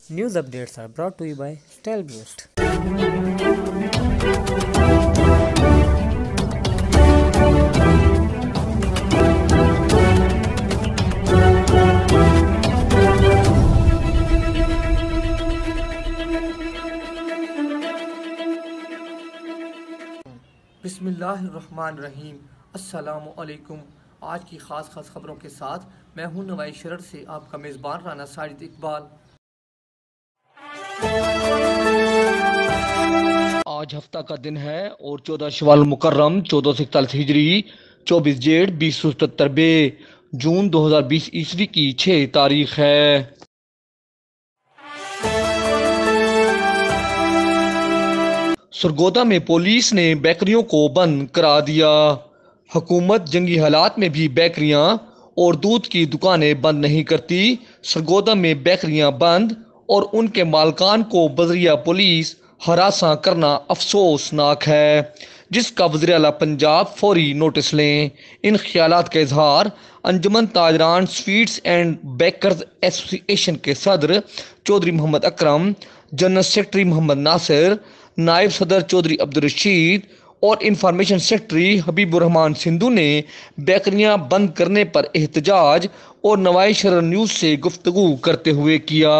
News updates are brought to you by StyleBoost. بسم اللہ الرحمن الرحیم۔ السلام علیکم۔ آج کی خاص خبروں کے ساتھ میں ہوں نوائی شرر سے آپ کا میزبان رانا ساجد اقبال۔ آج ہفتہ کا دن ہے اور 14 شوال مکرم 1441 ہجری 24 جیٹھ 2077 بے جون 2020 عیسوی کی 6 تاریخ ہے۔ سرگودا میں پولیس نے بیکریوں کو بند کرا دیا۔ حکومت جنگی حالات میں بھی بیکریاں اور دودھ کی دکانیں بند نہیں کرتی۔ سرگودا میں بیکریاں بند اور ان کے مالکان کو بذریعہ پولیس ہراساں کرنا افسوسناک ہے، جس کا وزیر اعلیٰ پنجاب فوری نوٹس لیں۔ ان خیالات کا اظہار انجمن تاجران سویٹس اینڈ بیکرز ایسوسی ایشن کے صدر چودھری محمد اکرم، جنرل سیکرٹری محمد ناصر، نائب صدر چودھری عبدالرشید اور انفارمیشن سیکرٹری حبیب الرحمان سندھو نے بیکریاں بند کرنے پر احتجاج اور نوائی شرر نیوز سے گفتگو کرتے ہوئے کیا۔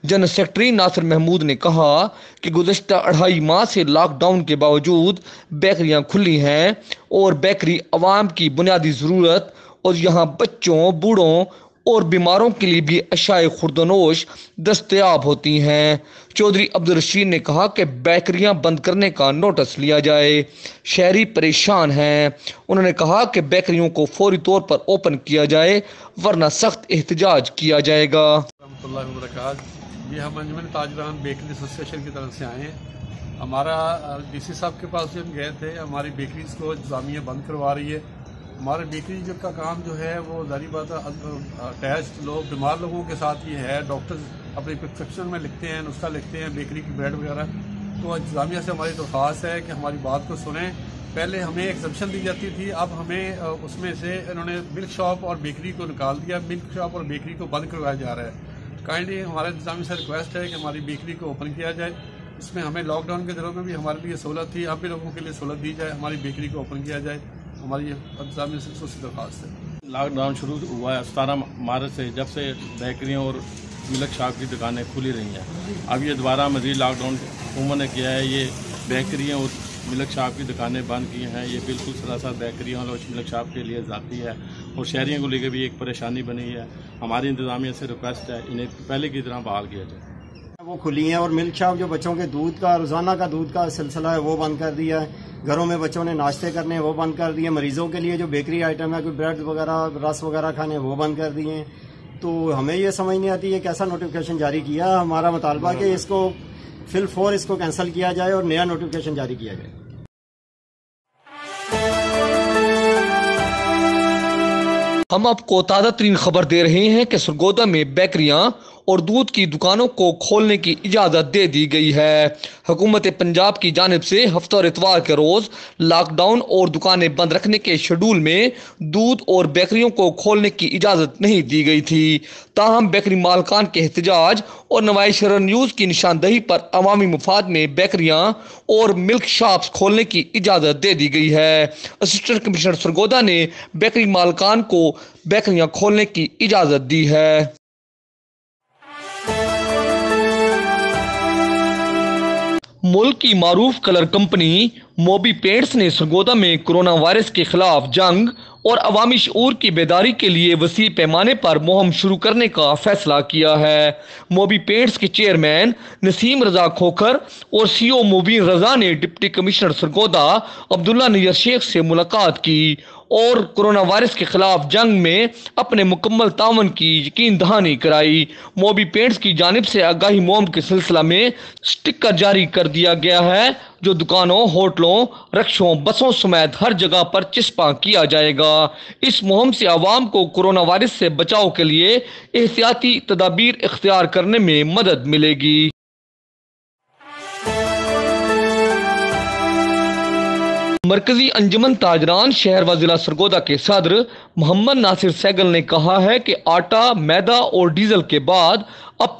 جنرل سیکرٹری ناصر محمود نے کہا کہ گزشتہ 2.5 ماہ سے لاک ڈاؤن کے باوجود بیکریاں کھلی ہیں اور بیکری عوام کی بنیادی ضرورت اور یہاں بچوں، بوڑھوں اور بیماروں کے لیے بھی اشیاء خوردونوش دستیاب ہوتی ہیں۔ چودھری عبدالرشید نے کہا کہ بیکریاں بند کرنے کا نوٹس لیا جائے، شہری پریشان ہیں۔ انہوں نے کہا کہ بیکریوں کو فوری طور پر اوپن کیا جائے ورنہ سخت احتجاج کیا جائے گا۔ رحمۃ اللہ وبرکاتہ۔ یہ ہم انجمن تاجران بیکری ایسوسی ایشن کی طرف سے آئے ہیں۔ ہمارا ڈی سی صاحب کے پاس بھی ہم گئے تھے، ہماری بیکریز کو انتظامیہ بند کروا رہی ہے۔ ہمارے بیکری کا کام جو ہے وہ ظاہری بات ہے اٹیچڈ لوگ بیمار لوگوں کے ساتھ یہ ہے، ڈاکٹرز اپنے پرسکرپشن میں لکھتے ہیں، نسخہ لکھتے ہیں بیکری کی بریڈ وغیرہ۔ تو انتظامیہ سے ہماری درخواست ہے کہ ہماری بات کو سنیں۔ پہلے ہمیں ایگزمپشن دی جاتی تھی، اب ہمیں اس میں سے انہوں نے ملک شاپ اور بیکری کو نکال دیا، ملک شاپ اور بیکری کو بند کروایا جا رہا ہے۔ کائنڈلی ہمارے انتظامیہ سے ریکویسٹ ہے کہ ہماری بیکری کو اوپن کیا جائے۔ اس میں ہمیں لاک ڈاؤن کے دنوں میں بھی ہمارے لیے سہولت تھی، اب بھی لوگوں کے لیے سہولت دی جائے، ہماری بیکری کو اوپن کیا جائے، ہماری انتظامیہ سے خصوصی درخواست ہے۔ لاک ڈاؤن شروع ہوا ہے 17 مارچ سے، جب سے بیکریوں اور ملک شاپ کی دکانیں کھلی رہی ہیں۔ اب یہ دوبارہ مزید لاک ڈاؤن حکومت نے کیا ہے، یہ بیکریوں اور ملک شاپ کی دکانیں بند کی ہیں۔ یہ بالکل سراسر بیکریوں اور ملک شاپ کے لیے ذاتی ہے اور شہریوں کو لے کے بھی ایک پریشانی بنی ہے۔ ہماری انتظامیہ سے ریکویسٹ ہے انہیں پہلے کی طرح بحال کیا جائے۔ وہ کھلی ہیں اور ملک شاپ جو بچوں کے دودھ کا روزانہ کا دودھ کا سلسلہ ہے وہ بند کر دیا ہے۔ گھروں میں بچوں نے ناشتے کرنے وہ بند کر دیے۔ مریضوں کے لیے جو بیکری آئٹم ہے، کوئی بریڈ وغیرہ، رس وغیرہ کھانے وہ بند کر دیے ہیں۔ تو ہمیں یہ سمجھ نہیں آتی ہے کیسا نوٹیفکیشن جاری کیا۔ ہمارا مطالبہ کہ اس کو فی الفور اس کو کینسل کیا جائے اور نیا نوٹیفکیشن جاری کیا جائے۔ ہم آپ کو تازہ ترین خبر دے رہے ہیں کہ سرگودا میں بیکریاں اور دودھ کی دکانوں کو کھولنے کی اجازت دے دی گئی ہے۔ حکومت پنجاب کی جانب سے ہفتہ اور اتوار کے روز لاک ڈاؤن اور دکانیں بند رکھنے کے شیڈول میں دودھ اور بیکریوں کو کھولنے کی اجازت نہیں دی گئی تھی۔ تاہم بیکری مالکان کے احتجاج اور نوائی شرر نیوز کی نشاندہی پر عوامی مفاد میں بیکریاں اور ملک شاپس کھولنے کی اجازت دے دی گئی ہے۔ اسسٹنٹ کمشنر سرگودا نے بیکری مالکان کو بیکریاں کھولنے کی اجازت دی ہے۔ ملک کی معروف کلر کمپنی موبی پینٹس نے سرگودا میں کرونا وائرس کے خلاف جنگ اور عوامی شعور کی بیداری کے لیے وسیع پیمانے پر مہم شروع کرنے کا فیصلہ کیا ہے۔ موبی پینٹس کے چیئرمین نسیم رضا کھوکھر اور سی او مبین رضا نے ڈپٹی کمشنر سرگودا عبداللہ نیر شیخ سے ملاقات کی اور کرونا وائرس کے خلاف جنگ میں اپنے مکمل تعاون کی یقین دہانی کرائی۔ موبی پینٹس کی جانب سے آگاہی مہم کے سلسلہ میں سٹکر جاری کر دیا گیا ہے جو دکانوں، ہوٹلوں، رکشوں، بسوں سمیت ہر جگہ پر چسپاں کیا جائے گا۔ اس مہم سے عوام کو کرونا وائرس سے بچاؤ کے لیے احتیاطی تدابیر اختیار کرنے میں مدد ملے گی۔ مرکزی انجمن تاجران شہر و ضلع سرگودا کے صدر محمد ناصر سہگل نے کہا ہے کہ آٹا، میدا اور ڈیزل کے بعد اب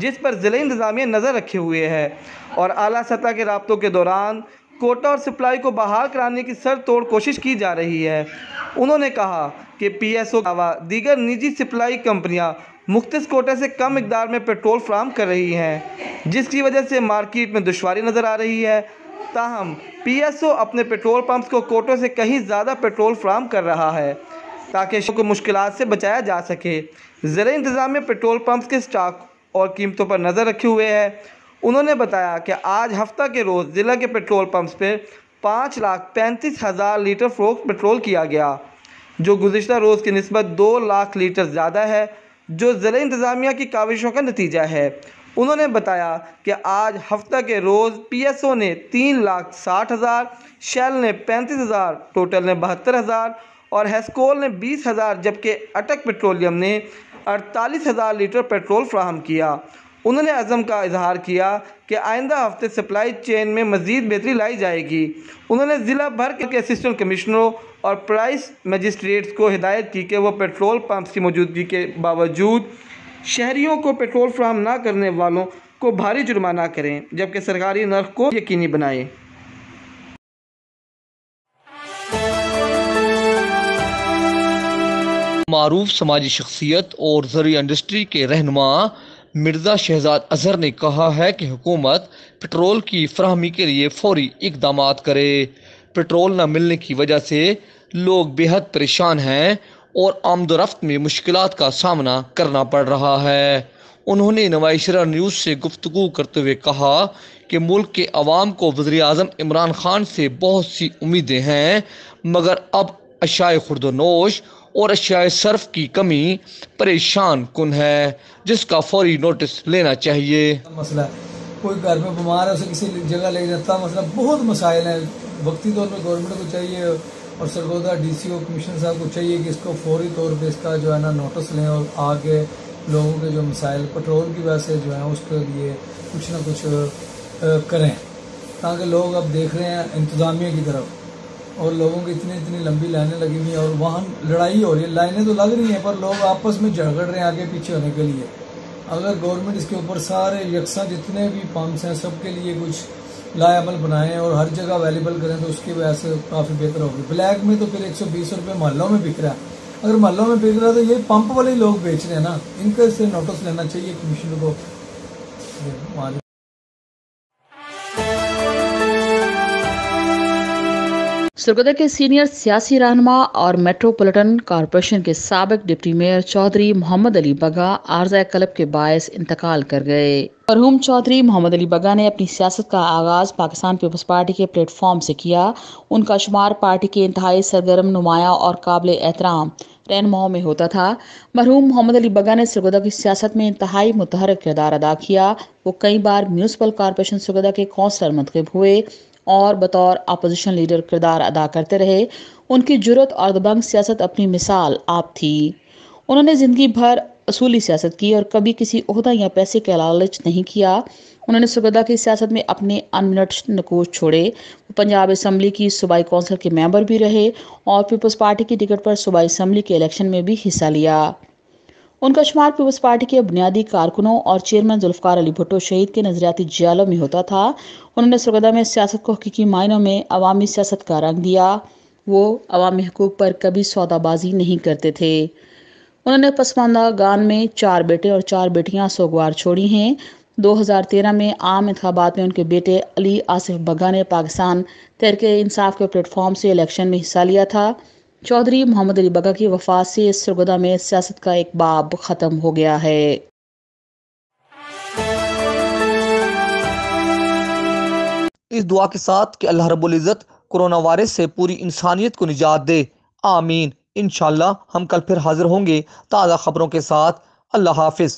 جس پر ضلع انتظامیہ نظر رکھے ہوئے ہے اور اعلیٰ سطح کے رابطوں کے دوران کوٹا اور سپلائی کو بحال کرانے کی سر توڑ کوشش کی جا رہی ہے۔ انہوں نے کہا کہ پی ایس او کے علاوہ دیگر نجی سپلائی کمپنیاں مختص کوٹے سے کم مقدار میں پیٹرول فراہم کر رہی ہیں، جس کی وجہ سے مارکیٹ میں دشواری نظر آ رہی ہے۔ تاہم پی ایس او اپنے پیٹرول پمپس کو کوٹوں سے کہیں زیادہ پیٹرول فراہم کر رہا ہے تاکہ شہریوں کو مشکلات سے بچایا جا سکے۔ ضلع انتظامیہ پیٹرول پمپس کے اسٹاک اور قیمتوں پر نظر رکھے ہوئے ہے۔ انہوں نے بتایا کہ آج ہفتہ کے روز ضلع کے پیٹرول پمپس پہ 5,35,000 لیٹر فروخت پیٹرول کیا گیا، جو گزشتہ روز کی نسبت 2 لاکھ لیٹر زیادہ ہے، جو ضلع انتظامیہ کی کاوشوں کا نتیجہ ہے۔ انہوں نے بتایا کہ آج ہفتہ کے روز پی ایس او نے 3,60,000، شیل نے 35,000، ٹوٹل نے 72,000 اور ہیسکول نے 20,000 جبکہ اٹک پیٹرولیم نے 48,000 لیٹر پیٹرول فراہم کیا۔ انہوں نے عزم کا اظہار کیا کہ آئندہ ہفتے سپلائی چین میں مزید بہتری لائی جائے گی۔ انہوں نے ضلع بھر کے اسسٹنٹ کمشنروں اور پرائس مجسٹریٹس کو ہدایت کی کہ وہ پیٹرول پمپس کی موجودگی کے باوجود شہریوں کو پیٹرول فراہم نہ کرنے والوں کو بھاری جرمانہ کریں، جبکہ سرکاری نرخ کو یقینی بنائیں۔ معروف سماجی شخصیت اور زرعی انڈسٹری کے رہنما مرزا شہزاد اظہر نے کہا ہے کہ حکومت پیٹرول کی فراہمی کے لیے فوری اقدامات کرے۔ پیٹرول نہ ملنے کی وجہ سے لوگ بے حد پریشان ہیں اور آمد و رفت میں مشکلات کا سامنا کرنا پڑ رہا ہے۔ انہوں نے نوائشرہ نیوز سے گفتگو کرتے ہوئے کہا کہ ملک کے عوام کو وزیر اعظم عمران خان سے بہت سی امیدیں ہیں، مگر اب اشیاء خورد و نوش اور اشیاء صرف کی کمی پریشان کن ہے، جس کا فوری نوٹس لینا چاہیے۔ مسئلہ ہے، کوئی گھر میں بیمار ہے اسے کسی جگہ لے جاتا، مسئلہ بہت مسائل ہیں۔ وقتی طور پہ گورنمنٹ کو چاہیے اور سرگودا ڈی سی او کمشنر صاحب کو چاہیے کہ اس کو فوری طور پہ اس کا جو ہے نا نوٹس لیں اور آگے لوگوں کے جو مسائل پیٹرول کی وجہ سے جو ہیں اس کے لیے کچھ نہ کچھ کریں، تاکہ لوگ اب دیکھ رہے ہیں انتظامیہ کی طرف اور لوگوں کی اتنی لمبی لائنیں لگی ہوئی ہیں اور وہاں لڑائی ہو رہی ہے۔ لائنیں تو لگ رہی ہیں پر لوگ آپس میں جھگڑ رہے ہیں آگے پیچھے ہونے کے لیے۔ اگر گورنمنٹ اس کے اوپر سارے یکساں جتنے بھی پمپس ہیں سب کے لیے کچھ لا عمل بنائیں اور ہر جگہ اویلیبل کریں تو اس کی وجہ سے کافی بہتر ہوگی۔ بلیک میں تو پھر 120 روپے محلوں میں بک رہا ہے، اگر محلوں میں بک رہا ہے تو یہ پمپ والے لوگ بیچ رہے ہیں نا، ان کا اس سے نوٹس لینا چاہیے کمشنر کو۔ سرگودا کے سینئر سیاسی رہنما اور میٹروپولیٹن کارپوریشن کے سابق ڈپٹی میئر چودھری محمد علی بگا عارضہ قلب کے باعث انتقال کر گئے۔ مرحوم چودھری محمد علی بگا نے اپنی سیاست کا آغاز پاکستان پیپلز پارٹی کے پلیٹ فارم سے کیا۔ ان کا شمار پارٹی کے انتہائی سرگرم، نمایاں اور قابل احترام رہنماؤں میں ہوتا تھا۔ مرحوم محمد علی بگا نے سرگودا کی سیاست میں انتہائی متحرک کردار ادا کیا۔ وہ کئی بار میونسپل کارپوریشن سرگودا کے کونسلر منتخب ہوئے اور بطور اپوزیشن لیڈر کردار ادا کرتے رہے۔ ان کی جرأت اور دبنگ سیاست اپنی مثال آپ تھی۔ انہوں نے زندگی بھر اصولی سیاست کی اور کبھی کسی عہدہ یا پیسے کا لالچ نہیں کیا۔ انہوں نے سرگودا کی سیاست میں اپنے انمٹ نقوش چھوڑے۔ وہ پنجاب اسمبلی کی صوبائی کونسل کے ممبر بھی رہے اور پیپلز پارٹی کی ٹکٹ پر صوبائی اسمبلی کے الیکشن میں بھی حصہ لیا۔ ان کا شمار پیپلز پارٹی کے بنیادی کارکنوں اور چیئرمین ذوالفقار علی بھٹو شہید کے نظریاتی جالوں میں ہوتا تھا۔ انہوں نے سرگودا میں سیاست کو حقیقی معنوں میں عوامی سیاست کا رنگ دیا۔ وہ عوامی حقوق پر کبھی سودا بازی نہیں کرتے تھے۔ انہوں نے پسماندہ گان میں 4 بیٹے اور 4 بیٹیاں سوگوار چھوڑی ہیں۔ 2013 میں عام انتخابات میں ان کے بیٹے علی آصف بگا نے پاکستان تحریک انصاف کے پلیٹ فارم سے الیکشن میں حصہ لیا تھا۔ چودھری محمد علی بگا کی وفات سے سرگودا میں سیاست کا ایک باب ختم ہو گیا ہے۔ اس دعا کے ساتھ کہ اللہ رب العزت کرونا وائرس سے پوری انسانیت کو نجات دے، آمین۔ انشاءاللہ ہم کل پھر حاضر ہوں گے تازہ خبروں کے ساتھ۔ اللہ حافظ۔